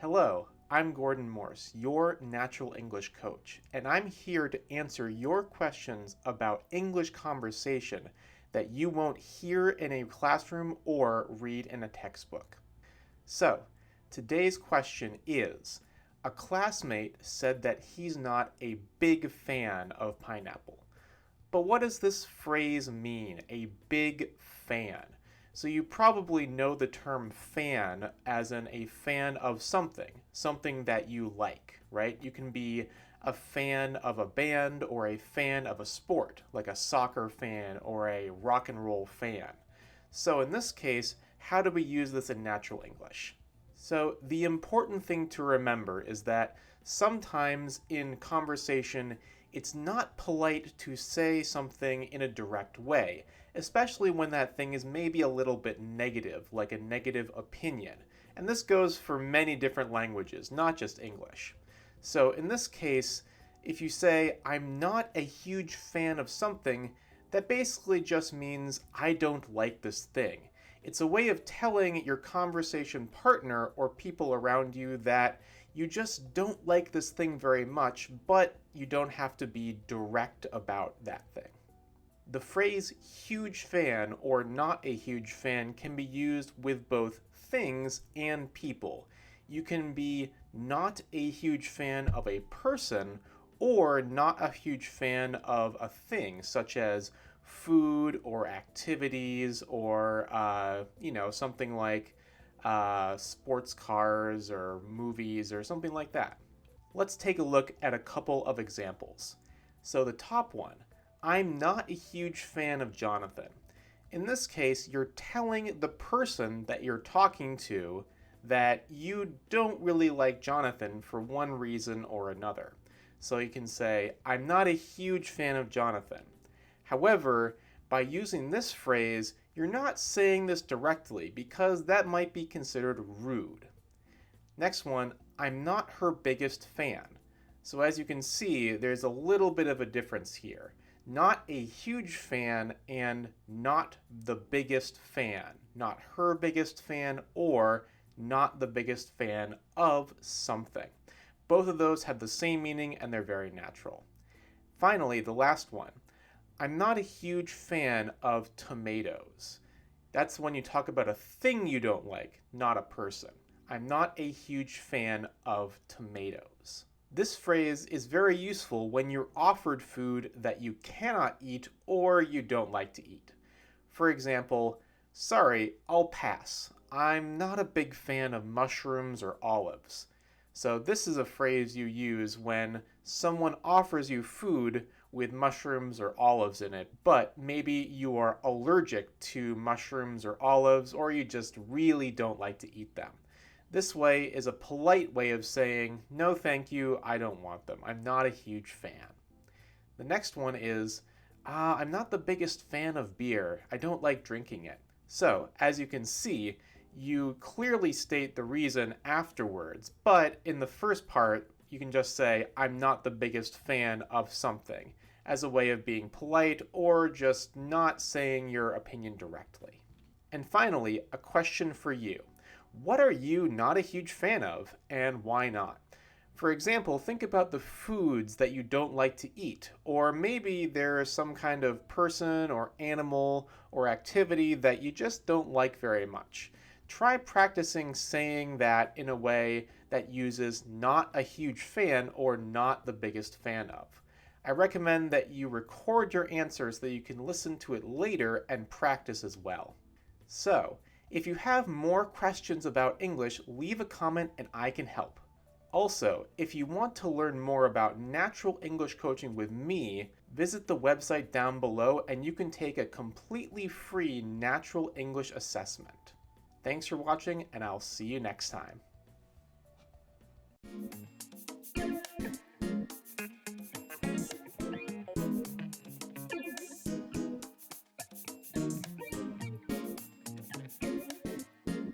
Hello, I'm Gordon Morse, your natural English coach, and I'm here to answer your questions about English conversation that you won't hear in a classroom or read in a textbook. So, today's question is, a classmate said that he's not a big fan of pineapple. But what does this phrase mean, a big fan? So you probably know the term fan as in a fan of something that you like, right? You can be a fan of a band or a fan of a sport, like a soccer fan or a rock and roll fan. So in this case, how do we use this in natural English? So the important thing to remember is that sometimes in conversation, it's not polite to say something in a direct way, especially when that thing is maybe a little bit negative, like a negative opinion. And this goes for many different languages, not just English. So in this case, if you say, I'm not a huge fan of something, that basically just means I don't like this thing. It's a way of telling your conversation partner or people around you that you just don't like this thing very much, but you don't have to be direct about that thing. The phrase huge fan or not a huge fan can be used with both things and people. You can be not a huge fan of a person or not a huge fan of a thing, such as food or activities or, something like sports cars or movies or something like that. Let's take a look at a couple of examples. So the top one, I'm not a huge fan of Jonathan. In this case, you're telling the person that you're talking to that you don't really like Jonathan for one reason or another. So you can say, I'm not a huge fan of Jonathan. However, by using this phrase, you're not saying this directly because that might be considered rude. Next one, I'm not her biggest fan. So as you can see, there's a little bit of a difference here. Not a huge fan and not the biggest fan. Not her biggest fan or not the biggest fan of something. Both of those have the same meaning and they're very natural. Finally, the last one. I'm not a huge fan of tomatoes. That's when you talk about a thing you don't like, not a person. I'm not a huge fan of tomatoes. This phrase is very useful when you're offered food that you cannot eat or you don't like to eat. For example, sorry, I'll pass. I'm not a big fan of mushrooms or olives. So this is a phrase you use when someone offers you food with mushrooms or olives in it, but maybe you are allergic to mushrooms or olives or you just really don't like to eat them. This way is a polite way of saying, no thank you, I don't want them. I'm not a huge fan. The next one is, I'm not the biggest fan of beer. I don't like drinking it. So, as you can see, you clearly state the reason afterwards, but in the first part, you can just say, I'm not the biggest fan of something, as a way of being polite or just not saying your opinion directly. And finally, a question for you. What are you not a huge fan of, and why not? For example, think about the foods that you don't like to eat, or maybe there's some kind of person or animal or activity that you just don't like very much. Try practicing saying that in a way that uses not a huge fan or not the biggest fan of. I recommend that you record your answers so that you can listen to it later and practice as well. So, if you have more questions about English, leave a comment and I can help. Also, if you want to learn more about natural English coaching with me, visit the website down below and you can take a completely free natural English assessment. Thanks for watching and I'll see you next time.